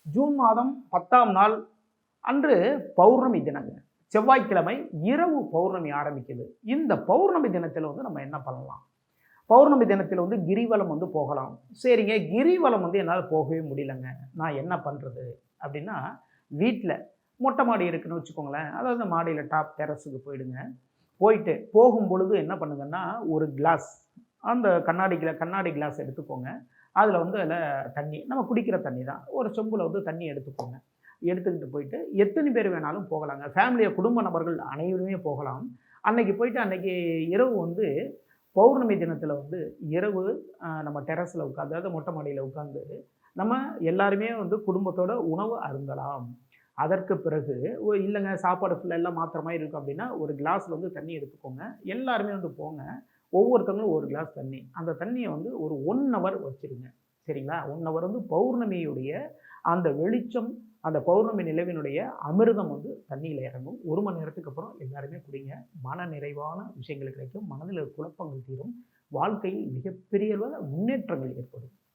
June மாதம் 10ஆம் நாள் அன்று பௌர்ணமி தினங்க. செவ்வாய்க்கிழமை இரவு பௌர்ணமி ஆரம்பிக்குது. இந்த பௌர்ணமி தினத்தில நம்ம என்ன பண்ணலாம்? பௌர்ணமி தினத்தில கிரிவலம் போகலாம். சரிங்க, கிரிவலம் என்னால போகவே முடியலங்க. நான் என்ன பண்றது? அப்படின்னா, வீட்ல மொட்டை மாடி இருக்குன்னு வச்சுக்கோங்களேன். அதாவது மாடியில டாப் டெர்ரஸுக்கு போயிடுங்க. போயிட்டு போகும்பொழுது என்ன பண்ணுங்கன்னா, ஒரு கிளாஸ் அந்த கண்ணாடி கிளாஸ் எடுத்துக்கோங்க. அதில அதில தண்ணி, நம்ம குடிக்கிற தண்ணி தான். ஒரு செம்புல தண்ணி எடுத்துக்கோங்க. எடுத்துக்கிட்டு போயிட்டு எத்தனை பேர் வேணாலும் போகலாங்க. ஃபேமிலியா குடும்ப நபர்கள் அனைவருமே போகலாம். அன்னைக்கு போயிட்டு அன்னைக்கு இரவு பௌர்ணமி தினத்தில இரவு நம்ம டெர்ரஸ்ல உட்கார்ந்து, அதாவது மொட்டை மாடியில உட்கார்ந்து, நம்ம எல்லாருமே குடும்பத்தோட உணவு அருந்தலாம். அதற்கு பிறகு இல்லங்க சாப்பாடு ஃபுல்லா எல்லாம் மாத்துற மாரி இருக்கும் அப்படின்னா, ஒரு கிளாஸ்ல தண்ணி எடுத்துக்கோங்க. எல்லாருமே போங்க. ஒவ்வொருத்தவங்களும் ஒரு கிளாஸ் தண்ணி. அந்த தண்ணிய ஒரு 1 ஹவர் வச்சுருங்க. சரிங்களா? 1 ஹவர் பௌர்ணமியுடைய அந்த வெளிச்சம், அந்த பௌர்ணமி நிலவினுடைய அமிர்தம் தண்ணீல இறங்கும். 1 மணி நேரத்துக்கு அப்புறம் எல்லாருமே குடிங்க. மன நிறைவான விஷயங்கள் கிடைக்கும். மனதில குழப்பங்கள் தீரும். வாழ்க்கையில் மிகப்பெரிய அளவுல முன்னேற்றங்கள் ஏற்படும்.